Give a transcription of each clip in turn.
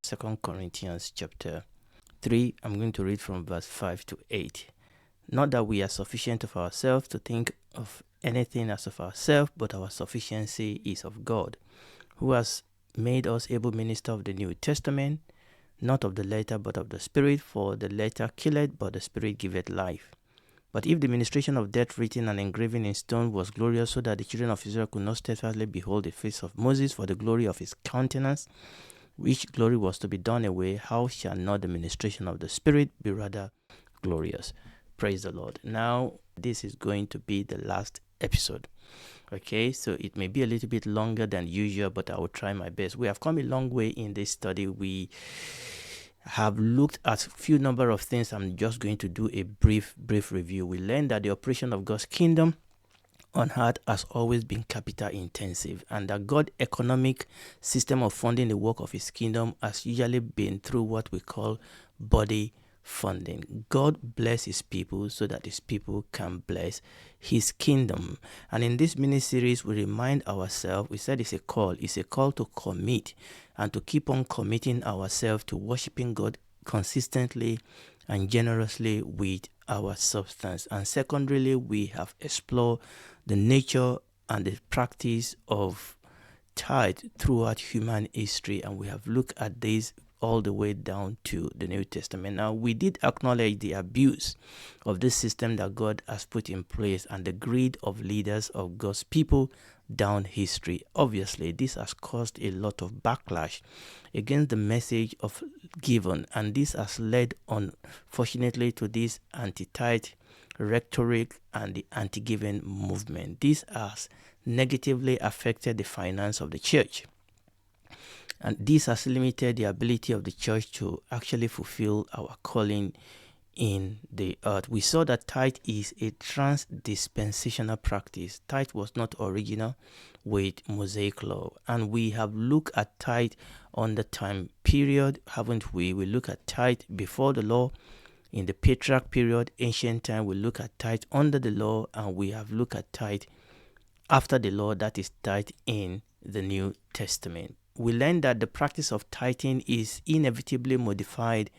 2 Corinthians chapter 3. I'm going to read from verse 5 to 8. Not that we are sufficient of ourselves to think of anything as of ourselves, but our sufficiency is of God, who has made us able minister of the New Testament, not of the letter, but of the Spirit. For the letter killeth, but the Spirit giveth life. But if the ministration of death written and engraven in stone was glorious, so that the children of Israel could not steadfastly behold the face of Moses for the glory of his countenance, which glory was to be done away, how shall not the ministration of the Spirit be rather glorious? Praise the Lord. Now, this is going to be the last episode. Okay, so it may be a little bit longer than usual, but I will try my best. We have come a long way in this study. We have looked at a few number of things. I'm just going to do a brief review. We learned that the operation of God's kingdom on earth has always been capital intensive, and that God's economic system of funding the work of his kingdom has usually been through what we call body funding. God bless his people so that his people can bless his kingdom. And in this mini series, we remind ourselves, we said it's a call to commit and to keep on committing ourselves to worshiping God consistently and generously with our substance. And secondarily, we have explored the nature and the practice of tithe throughout human history, and we have looked at this all the way down to the New Testament. Now, we did acknowledge the abuse of this system that God has put in place and the greed of leaders of God's people down history. Obviously, this has caused a lot of backlash against the message of giving, and this has led, unfortunately, to this anti-tithe rhetoric and the anti-giving movement. This has negatively affected the finance of the church, and this has limited the ability of the church to actually fulfill our calling in the earth. We saw that tithe is a trans-dispensational practice. Tithe was not original with Mosaic law, and we have looked at tithe on the time period, haven't we? We look at tithe before the law, in the patriarch period, ancient time. We look at tithe under the law, and we have looked at tithe after the law, that is tithe in the New Testament. We learned that the practice of tithing is inevitably modified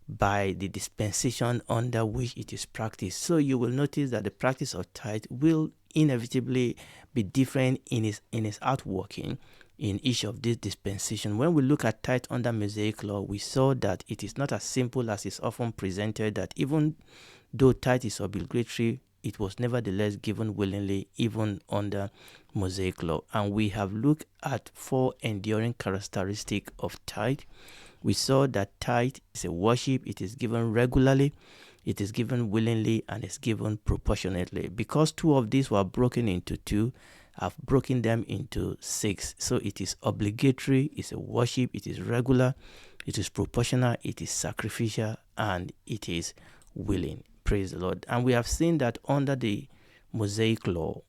by the dispensation under which it is practiced. So you will notice that the practice of tithe will inevitably be different in its outworking in each of these dispensations. When we look at tithe under Mosaic law, we saw that it is not as simple as is often presented, that even though tithe is obligatory, it was nevertheless given willingly even under Mosaic law. And we have looked at 4 enduring characteristics of tithe. We saw that tithe is a worship. It is given regularly, it is given willingly, and it's given proportionately. Because 2 of these were broken into 2, I've broken them into 6. So it is obligatory, it's a worship, it is regular, it is proportional, it is sacrificial, and it is willing. Praise the Lord. And we have seen that under the Mosaic law,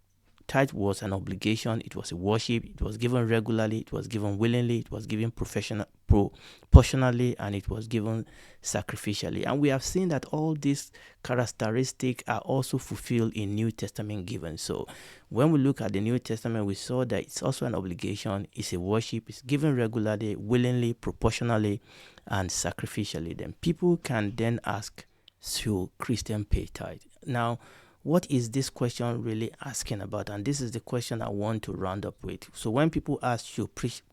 tithe was an obligation, it was a worship, it was given regularly, it was given willingly, it was given proportionally, and it was given sacrificially. And we have seen that all these characteristics are also fulfilled in New Testament giving. So when we look at the New Testament, we saw that it's also an obligation, it's a worship, it's given regularly, willingly, proportionally, and sacrificially. Then people can then ask, should Christian pay tithe? Now, what is this question really asking about? And this is the question I want to round up with. So when people ask, should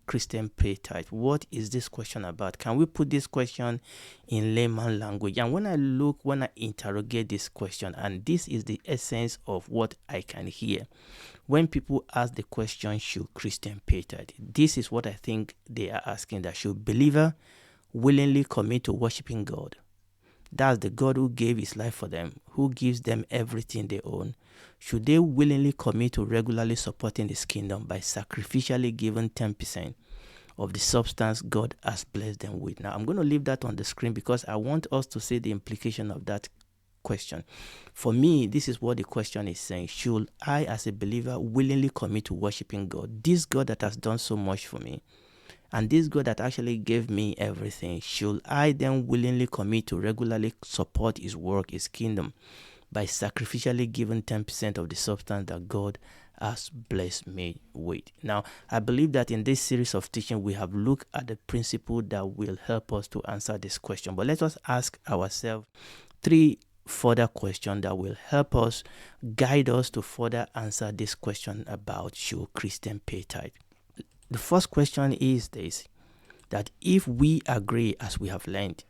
Christian pay tithe, what is this question about? Can we put this question in layman language? And when I interrogate this question, and this is the essence of what I can hear, when people ask the question, should Christian pay tithe, this is what I think they are asking, that should believer willingly commit to worshiping God? That's the God who gave his life for them, who gives them everything they own. Should they willingly commit to regularly supporting his kingdom by sacrificially giving 10% of the substance God has blessed them with? Now, I'm going to leave that on the screen because I want us to see the implication of that question. For me, this is what the question is saying. Should I, as a believer, willingly commit to worshiping God, this God that has done so much for me, and this God that actually gave me everything? Should I then willingly commit to regularly support his work, his kingdom, by sacrificially giving 10% of the substance that God has blessed me with. Now, I believe that in this series of teaching, we have looked at the principle that will help us to answer this question. But let us ask ourselves 3 further questions that will help us, guide us to further answer this question about should Christian pay tithe. The first question is this, that if we agree, as we have learned,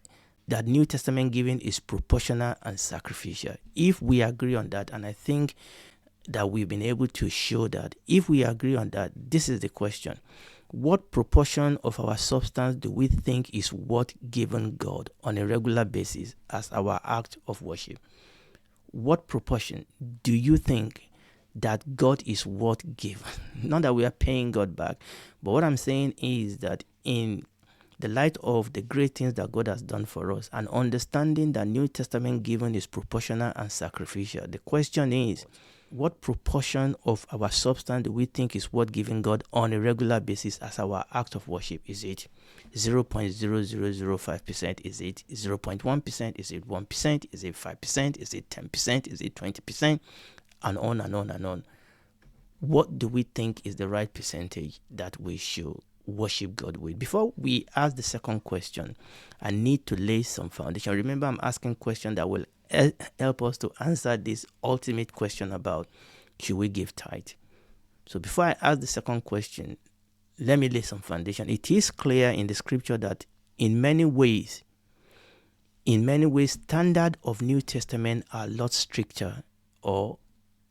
that New Testament giving is proportional and sacrificial, if we agree on that, and I think that we've been able to show that, if we agree on that, this is the question: what proportion of our substance do we think is worth giving God on a regular basis as our act of worship? What proportion do you think that God is worth giving? Not that we are paying God back, but what I'm saying is that in the light of the great things that God has done for us, and understanding that New Testament giving is proportional and sacrificial, the question is, what proportion of our substance do we think is worth giving God on a regular basis as our act of worship? Is it 0.0005%? Is it 0.1%? Is it 1%? Is it 5%? Is it 10%? Is it 20%? And on and on and on. What do we think is the right percentage that we should worship God with? Before we ask the second question, I need to lay some foundation. Remember, I'm asking questions that will help us to answer this ultimate question about should we give tithe. So before I ask the second question, let me lay some foundation. It is clear in the scripture that in many ways, standards of New Testament are a lot stricter or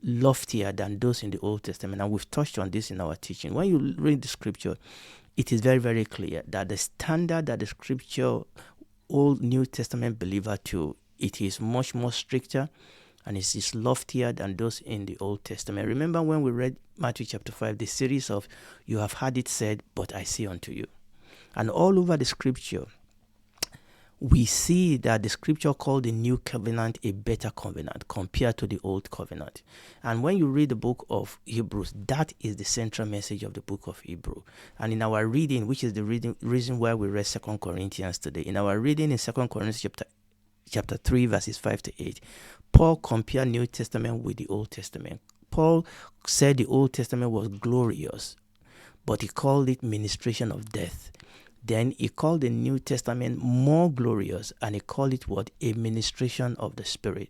loftier than those in the Old Testament, and we've touched on this in our teaching. When you read the scripture, it is very, very clear that the standard that the scripture Old New Testament believer to, it is much more stricter and it is loftier than those in the Old Testament. Remember when we read Matthew chapter 5, the series of "You have heard it said, but I say unto you." And all over the scripture, we see that the scripture called the new covenant a better covenant compared to the old covenant. And when you read the book of Hebrews, that is the central message of the book of Hebrews. And in our reading, which is the reason why we read 2 Corinthians today, in our reading in 2 Corinthians chapter 3, verses 5 to 8, Paul compared New Testament with the Old Testament. Paul said the Old Testament was glorious, but he called it ministration of death. Then he called the New Testament more glorious, and he called it what? A ministration of the Spirit.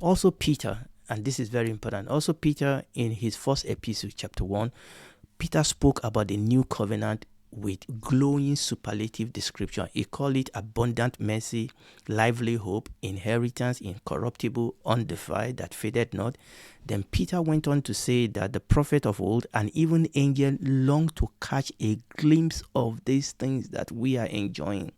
Also Peter, and this is very important, also Peter in his first epistle, chapter 1, Peter spoke about the new covenant with glowing superlative description. He called it abundant mercy, lively hope, inheritance, incorruptible, undefiled, that faded not. Then Peter went on to say that the prophet of old and even angels long to catch a glimpse of these things that we are enjoying.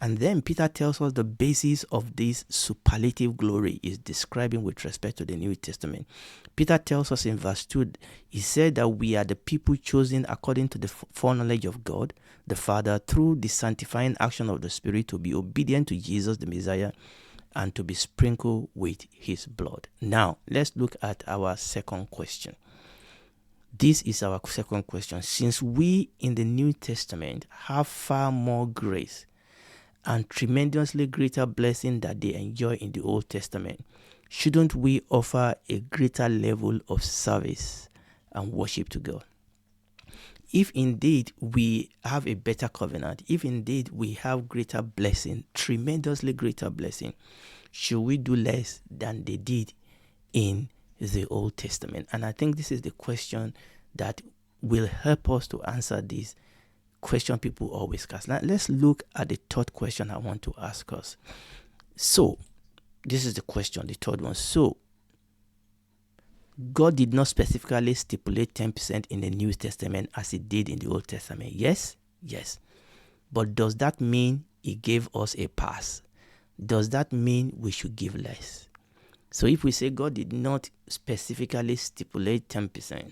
And then Peter tells us the basis of this superlative glory is describing with respect to the New Testament. Peter tells us in verse 2, he said that we are the people chosen according to the foreknowledge of God, the Father, through the sanctifying action of the Spirit, to be obedient to Jesus the Messiah and to be sprinkled with his blood. Now, let's look at our second question. This is our second question. Since we in the New Testament have far more grace and tremendously greater blessing that they enjoy in the Old Testament, shouldn't we offer a greater level of service and worship to God? If indeed we have a better covenant, if indeed we have greater blessing, tremendously greater blessing, should we do less than they did in the Old Testament? And I think this is the question that will help us to answer this question people always ask. Now, let's look at the third question I want to ask us. So, this is the question, the third one. So, God did not specifically stipulate 10% in the New Testament as he did in the Old Testament. Yes. But does that mean he gave us a pass? Does that mean we should give less? So if we say God did not specifically stipulate 10%,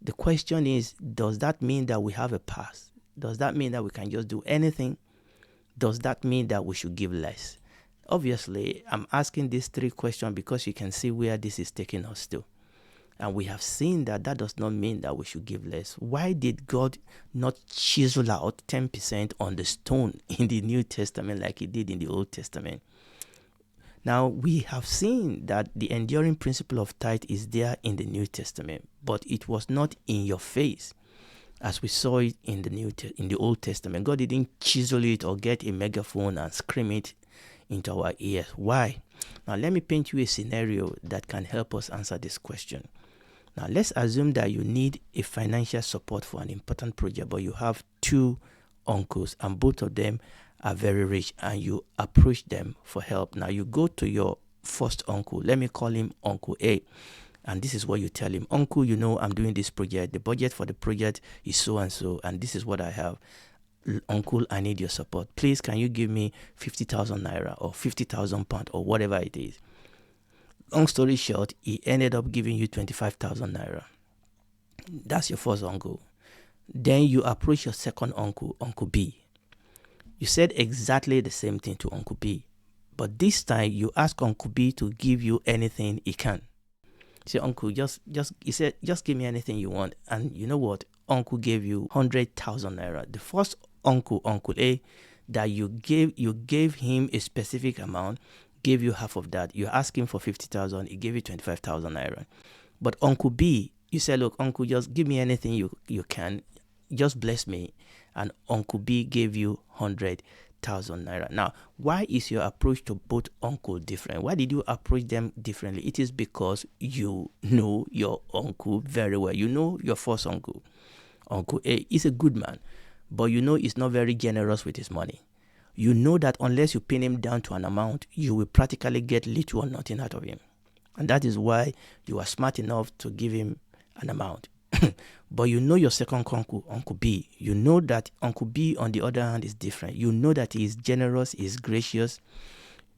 the question is, does that mean that we have a pass? Does that mean that we can just do anything? Does that mean that we should give less? Obviously, I'm asking these 3 questions because you can see where this is taking us to. And we have seen that does not mean that we should give less. Why did God not chisel out 10% on the stone in the New Testament like he did in the Old Testament? Now, we have seen that the enduring principle of tithe is there in the New Testament, but it was not in your face as we saw it in the Old Testament. God didn't chisel it or get a megaphone and scream it into our ears. Why? Now, let me paint you a scenario that can help us answer this question. Now, let's assume that you need a financial support for an important project, but you have two uncles and both of them are very rich, and you approach them for help. Now, you go to your first uncle. Let me call him Uncle A. And this is what you tell him. Uncle, I'm doing this project. The budget for the project is so and so, and this is what I have. Uncle, I need your support. Please, can you give me 50,000 naira or 50,000 pounds or whatever it is? Long story short, he ended up giving you 25,000 naira. That's your first uncle. Then you approach your second uncle, Uncle B. You said exactly the same thing to Uncle B, but this time you ask Uncle B to give you anything he can. Say, Uncle, he said, just give me anything you want. And you know what? Uncle gave you 100,000 naira. The first uncle, Uncle A, that you gave him a specific amount, gave you half of that. You asked him for 50,000, he gave you 25,000 naira. But Uncle B, you said, look, Uncle, just give me anything you can. Just bless me. And Uncle B gave you 100,000 naira. Now, why is your approach to both uncle different? Why did you approach them differently? It is because you know your uncle very well. You know your first uncle. Uncle A is a good man, but he's not very generous with his money. You know that unless you pin him down to an amount, you will practically get little or nothing out of him. And that is why you are smart enough to give him an amount. But your second uncle, Uncle B. You know that Uncle B, on the other hand, is different. You know that he is generous, he is gracious.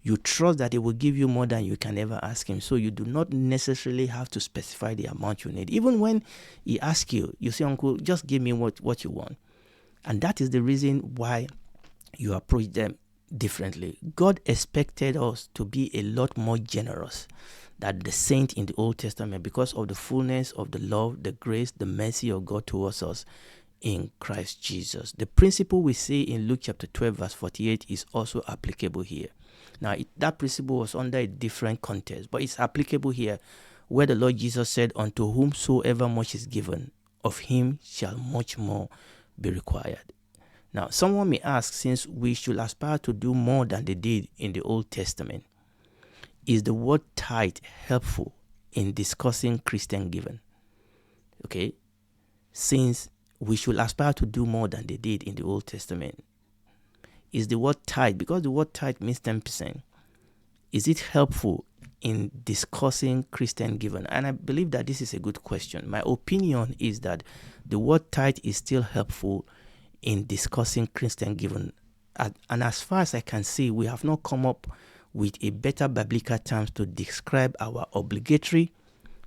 You trust that he will give you more than you can ever ask him. So you do not necessarily have to specify the amount you need. Even when he asks you, you say, Uncle, just give me what you want. And that is the reason why you approach them differently. God expected us to be a lot more generous than the saint in the Old Testament because of the fullness of the love, the grace, the mercy of God towards us in Christ Jesus. The principle we see in Luke chapter 12 verse 48 is also applicable here. Now, that principle was under a different context, but it's applicable here where the Lord Jesus said, unto whomsoever much is given, of him shall much more be required. Now, someone may ask, since we should aspire to do more than they did in the Old Testament, is the word tithe helpful in discussing Christian giving? Okay, since we should aspire to do more than they did in the Old Testament, is the word tithe, because the word tithe means 10%, is it helpful in discussing Christian giving? And I believe that this is a good question. My opinion is that the word tithe is still helpful in discussing Christian giving. And as far as I can see, we have not come up with a better biblical terms to describe our obligatory,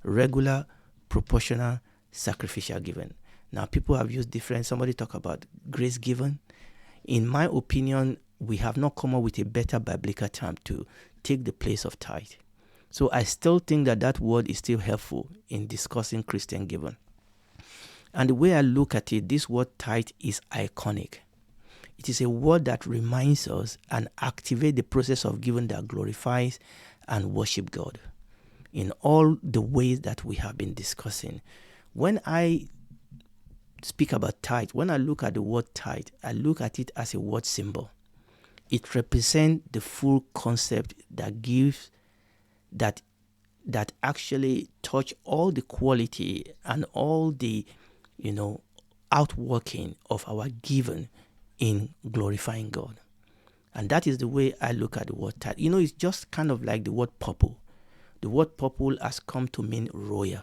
regular, proportional, sacrificial giving. Now, people have used different, somebody talk about grace giving. In my opinion, we have not come up with a better biblical term to take the place of tithe. So I still think that word is still helpful in discussing Christian giving. And the way I look at it, this word tithe is iconic. It is a word that reminds us and activates the process of giving that glorifies and worship God in all the ways that we have been discussing. When I speak about tithe, when I look at the word tithe, I look at it as a word symbol. It represents the full concept that gives, that actually touch all the quality and all the, outworking of our giving in glorifying God. And that is the way I look at the word tithe. It's just kind of like the word purple. The word purple has come to mean royal.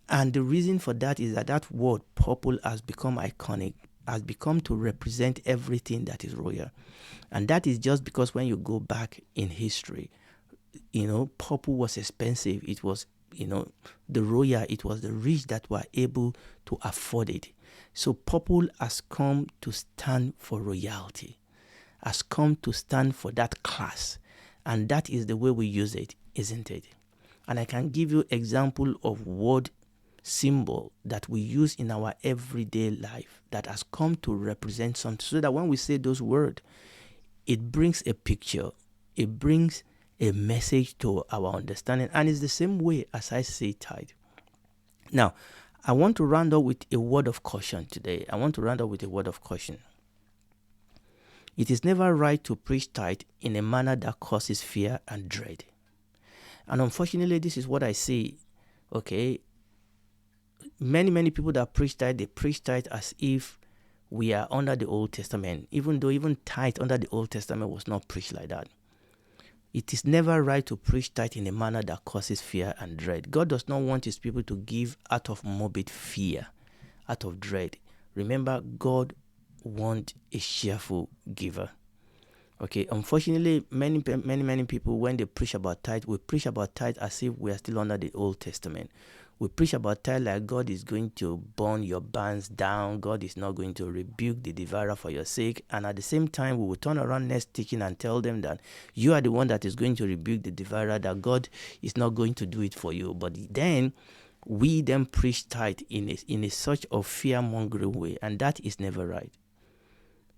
And the reason for that is that word purple has become iconic, has become to represent everything that is royal. And that is just because when you go back in history, purple was expensive. It was, the royal, it was the rich that were able to afford it. So purple has come to stand for royalty, has come to stand for that class. And that is the way we use it, isn't it? And I can give you example of word symbol that we use in our everyday life that has come to represent something, so that when we say those words, it brings a picture, it brings a message to our understanding. And it's the same way as I say tithe. Now, I want to round up with a word of caution today. It is never right to preach tithe in a manner that causes fear and dread. And unfortunately, this is what I see. Okay, many people that preach tithe, they preach tithe as if we are under the Old Testament, even though even tithe under the Old Testament was not preached like that. It is never right to preach tithe in a manner that causes fear and dread. God does not want his people to give out of morbid fear, out of dread. Remember, God wants a cheerful giver. Okay, unfortunately, many people, when they preach about tithe, we preach about tithe as if we are still under the Old Testament. We preach about tithe like God is going to burn your barns down. God is not going to rebuke the devourer for your sake. And at the same time, we will turn around next teaching and tell them that you are the one that is going to rebuke the devourer, that God is not going to do it for you. But then, we then preach tithe in a such of fear-mongering way, and that is never right.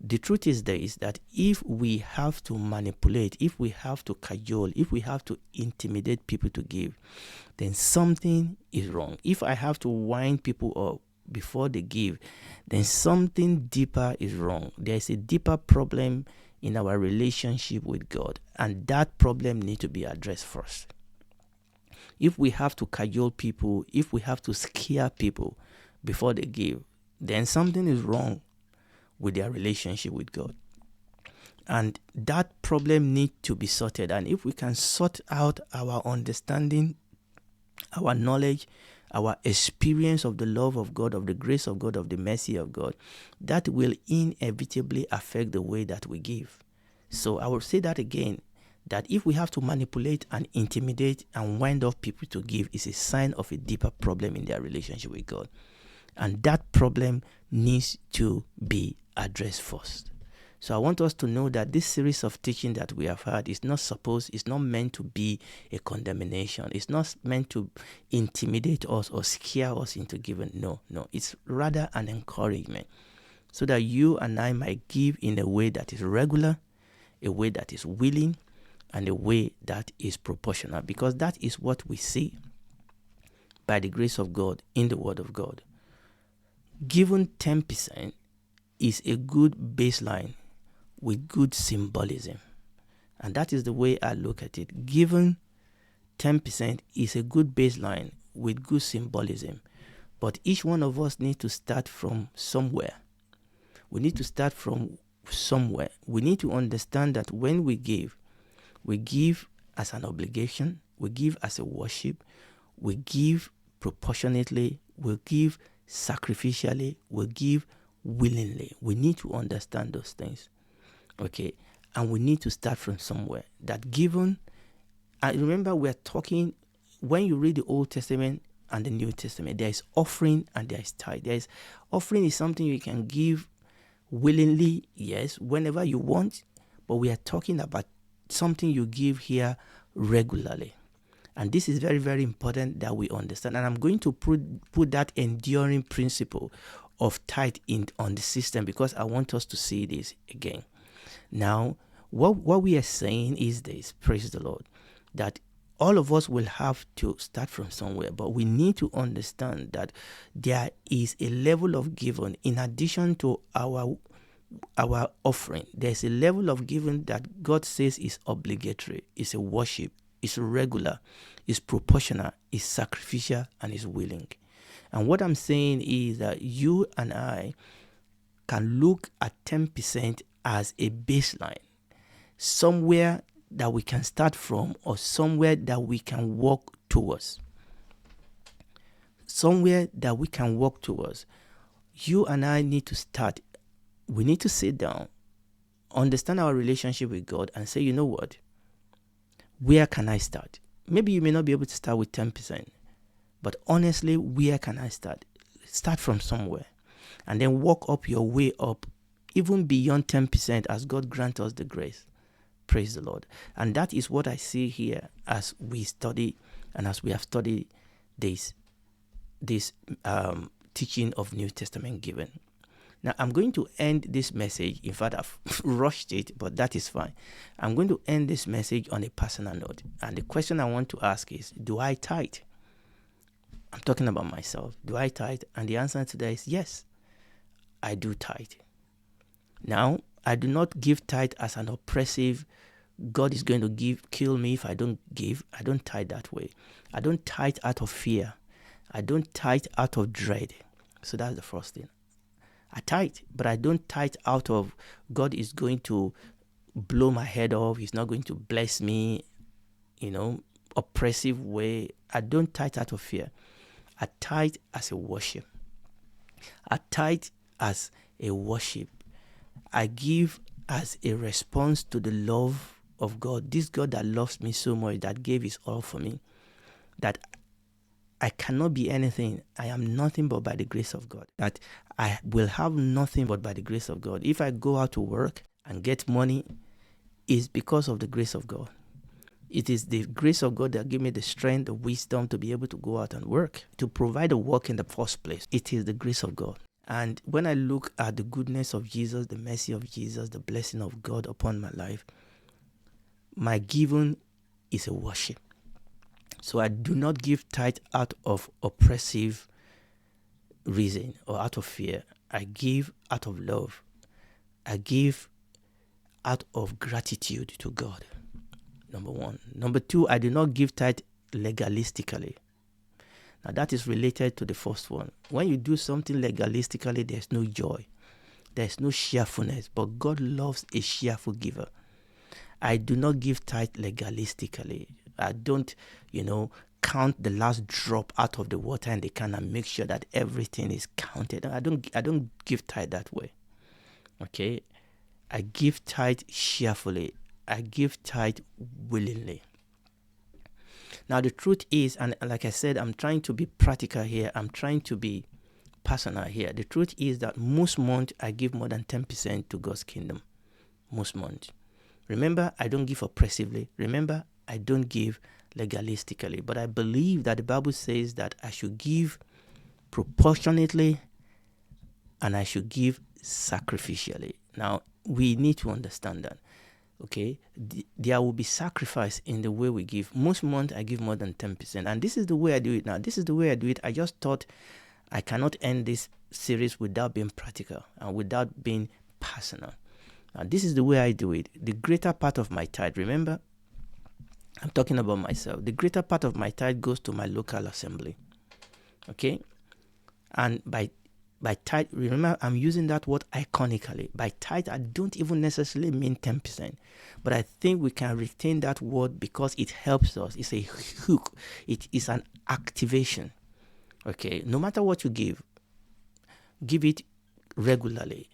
The truth is that if we have to manipulate, if we have to cajole, if we have to intimidate people to give, then something is wrong. If I have to wind people up before they give, then something deeper is wrong. There's a deeper problem in our relationship with God, and that problem needs to be addressed first. If we have to cajole people, if we have to scare people before they give, then something is wrong with their relationship with God. And that problem needs to be sorted. And if we can sort out our understanding, our knowledge, our experience of the love of God, of the grace of God, of the mercy of God, that will inevitably affect the way that we give. So I will say that again, that if we have to manipulate and intimidate and wind up people to give, is a sign of a deeper problem in their relationship with God. And that problem needs to be addressed first. So I want us to know that this series of teaching that we have had is not meant to be a condemnation. It's not meant to intimidate us or scare us into giving. No. It's rather an encouragement, so that you and I might give in a way that is regular, a way that is willing, and a way that is proportional, because that is what we see by the grace of God in the Word of God. Given 10% is a good baseline with good symbolism. And that is the way I look at it. Given 10% is a good baseline with good symbolism. But each one of us needs to start from somewhere. We need to start from somewhere. We need to understand that when we give as an obligation, we give as a worship, we give proportionately, we give sacrificially, we give willingly. We need to understand those things. Okay, and we need to start from somewhere. That given, and remember, we're talking, when you read the Old Testament and the New Testament, there is offering and there is tithe. Offering is something you can give willingly, yes, whenever you want, but we are talking about something you give here regularly. And this is very, very important that we understand. And I'm going to put that enduring principle of tithe on the system, because I want us to see this again. Now, what we are saying is this, praise the Lord, that all of us will have to start from somewhere, but we need to understand that there is a level of giving in addition to our offering. There's a level of giving that God says is obligatory, is a worship, is regular, is proportional, is sacrificial, and is willing. And what I'm saying is that you and I can look at 10% as a baseline, somewhere that we can start from, or somewhere that we can walk towards. Somewhere that we can walk towards. You and I need to start. We need to sit down, understand our relationship with God, and say, you know what? Where can I start? Maybe you may not be able to start with 10%, but honestly, where can I start? Start from somewhere, and then walk up your way up, even beyond 10%, as God grants us the grace. Praise the Lord. And that is what I see here as we study and as we have studied this teaching of New Testament giving. Now, I'm going to end this message. In fact, I've rushed it, but that is fine. I'm going to end this message on a personal note. And the question I want to ask is, do I tithe? I'm talking about myself. Do I tithe? And the answer to that is yes, I do tithe. Now, I do not give tithe as an oppressive, God is going to kill me if I don't give. I don't tithe that way. I don't tithe out of fear. I don't tithe out of dread. So that's the first thing. I tithe, but I don't tithe out of God is going to blow my head off. He's not going to bless me, oppressive way. I don't tithe out of fear. I tithe as a worship. I tithe as a worship. I give as a response to the love of God. This God that loves me so much, that gave his all for me, that I cannot be anything. I am nothing but by the grace of God. That I will have nothing but by the grace of God. If I go out to work and get money, it's because of the grace of God. It is the grace of God that gave me the strength, the wisdom to be able to go out and work, to provide the work in the first place. It is the grace of God. And when I look at the goodness of Jesus, the mercy of Jesus, the blessing of God upon my life, my giving is a worship. So I do not give tithe out of oppressive reason or out of fear. I give out of love. I give out of gratitude to God. Number one. Number two, I do not give tithe legalistically. Now that is related to the first one. When you do something legalistically, there's no joy. There's no cheerfulness. But God loves a cheerful giver. I do not give tithe legalistically. I don't, count the last drop out of the water in the can and make sure that everything is counted. I don't give tithe that way. Okay? I give tithe cheerfully. I give tithe willingly. Now the truth is, and like I said, I'm trying to be practical here. I'm trying to be personal here. The truth is that most months I give more than 10% to God's kingdom. Most months. Remember, I don't give oppressively. Remember, I don't give legalistically. But I believe that the Bible says that I should give proportionately and I should give sacrificially. Now, we need to understand that. Okay, there will be sacrifice in the way we give. Most months I give more than 10%, and this is the way I do it now. This is the way I do it. I just thought I cannot end this series without being practical and without being personal. Now, this is the way I do it. The greater part of my tithe, remember, I'm talking about myself. The greater part of my tithe goes to my local assembly. Okay, and by tithe, remember, I'm using that word iconically. By tithe, I don't even necessarily mean 10%. But I think we can retain that word because it helps us. It's a hook. It is an activation. Okay, no matter what you give it regularly.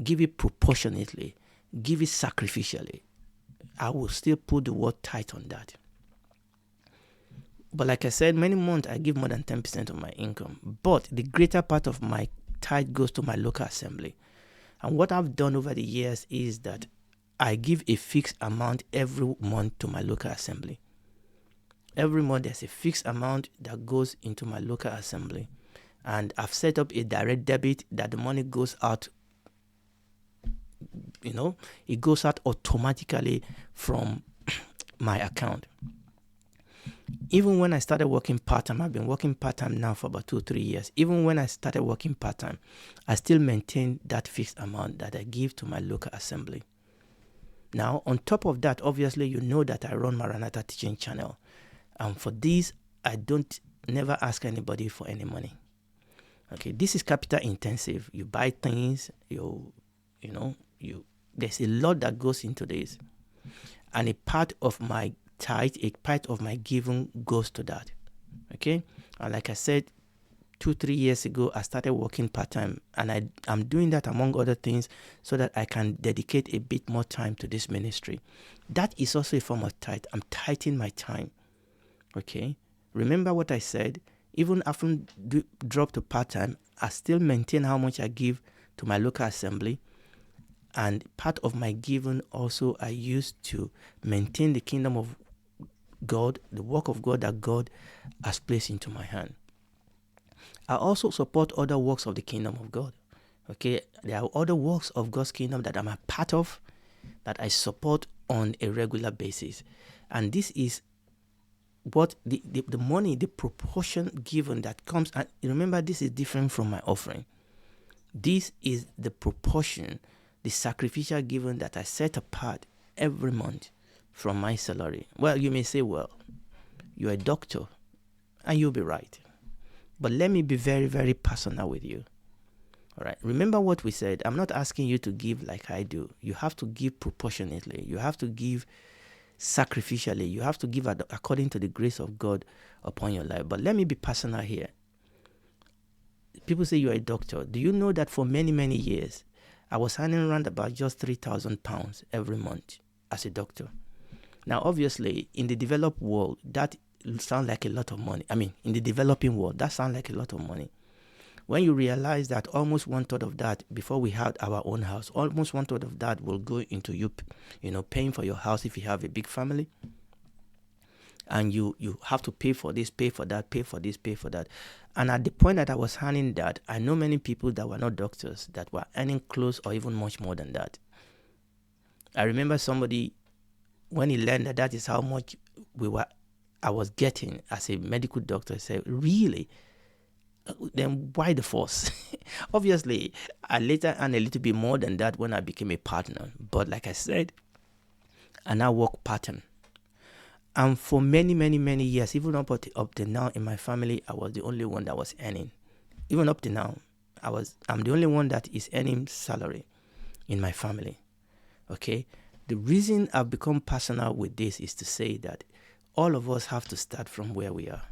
Give it proportionately. Give it sacrificially. I will still put the word tithe on that. But like I said, many months I give more than 10% of my income. But the greater part of my tithe goes to my local assembly. And what I've done over the years is that I give a fixed amount every month to my local assembly. Every month there's a fixed amount that goes into my local assembly. And I've set up a direct debit that the money goes out, it goes out automatically from my account. Even when I started working part-time, I've been working part-time now for about 2-3 years. Even when I started working part-time, I still maintain that fixed amount that I give to my local assembly. Now, on top of that, obviously, you know that I run Maranatha Teaching Channel. And for this, I never ask anybody for any money. Okay, this is capital intensive. You buy things, there's a lot that goes into this. And a part of my tithe, a part of my giving goes to that. Okay, and like I said, 2-3 years ago, I started working part-time, and I'm doing that among other things so that I can dedicate a bit more time to this ministry. That is also a form of tithe. I'm tithing my time. Okay, remember what I said. Even after drop to part-time, I still maintain how much I give to my local assembly. And part of my giving also I use to maintain the kingdom of God, the work of God that God has placed into my hand. I also support other works of the kingdom of God. Okay, there are other works of God's kingdom that I'm a part of, that I support on a regular basis. And this is what the money, the proportion given that comes. And remember, this is different from my offering. This is the proportion, the sacrificial given that I set apart every month from my salary. Well, you may say, well, you're a doctor, and you'll be right. But let me be very, very personal with you. All right. Remember what we said. I'm not asking you to give like I do. You have to give proportionately. You have to give sacrificially. You have to give according to the grace of God upon your life. But let me be personal here. People say you're a doctor. Do you know that for many, many years, I was earning around about just £3,000 every month as a doctor? Now, obviously, in the developed world, that sounds like a lot of money. I mean, in the developing world, that sounds like a lot of money. When you realize that almost 1/3 of that, before we had our own house, almost 1/3 of that will go into you paying for your house if you have a big family. And you have to pay for this, pay for that, pay for this, pay for that. And at the point that I was earning that, I know many people that were not doctors that were earning close or even much more than that. I remember somebody, when he learned that is how much I was getting as a medical doctor, said, really? Then why the force? Obviously, I later earned a little bit more than that when I became a partner. But like I said, I now work part-time. And for many, many, many years, even up to now in my family, I was the only one that was earning. Even up to now, I'm the only one that is earning salary in my family. Okay? The reason I've become personal with this is to say that all of us have to start from where we are.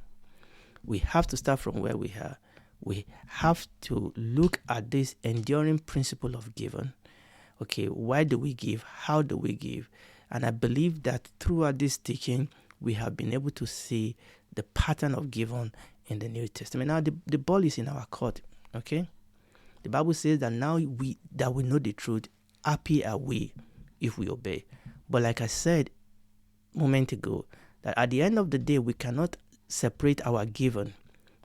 We have to start from where we are. We have to look at this enduring principle of giving. Okay, why do we give? How do we give? And I believe that throughout this teaching, we have been able to see the pattern of giving in the New Testament. Now, the ball is in our court. Okay, the Bible says that now we know the truth, happy are we if we obey. But like I said a moment ago, that at the end of the day, we cannot separate our giving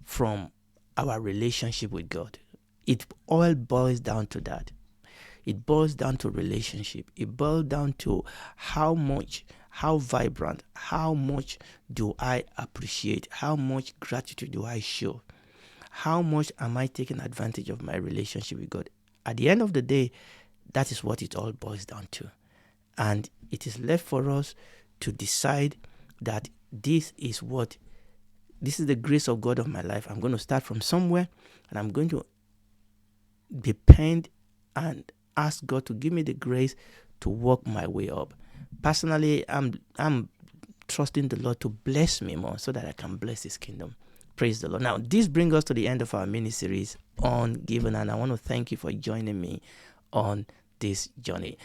from our relationship with God. It all boils down to that. It boils down to relationship. It boils down to how vibrant, how much do I appreciate, how much gratitude do I show, how much am I taking advantage of my relationship with God. At the end of the day, that is what it all boils down to. And it is left for us to decide that this is the grace of God of my life. I'm going to start from somewhere, and I'm going to depend and ask God to give me the grace to work my way up. Personally, I'm trusting the Lord to bless me more so that I can bless His kingdom. Praise the Lord. Now, this brings us to the end of our mini-series on giving, and I want to thank you for joining me on this journey.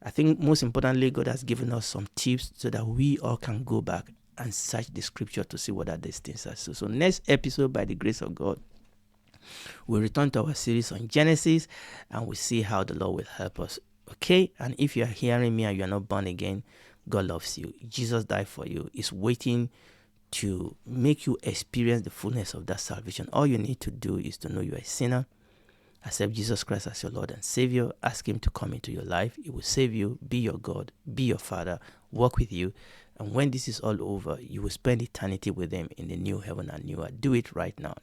I think most importantly, God has given us some tips so that we all can go back and search the scripture to see what are these things are. So next episode, by the grace of God, we'll return to our series on Genesis, and we'll see how the Lord will help us. Okay? And if you are hearing me and you are not born again, God loves you. Jesus died for you. He's waiting to make you experience the fullness of that salvation. All you need to do is to know you are a sinner. Accept Jesus Christ as your Lord and Savior. Ask Him to come into your life. He will save you, be your God, be your Father, walk with you. And when this is all over, you will spend eternity with Him in the new heaven and new earth. Do it right now.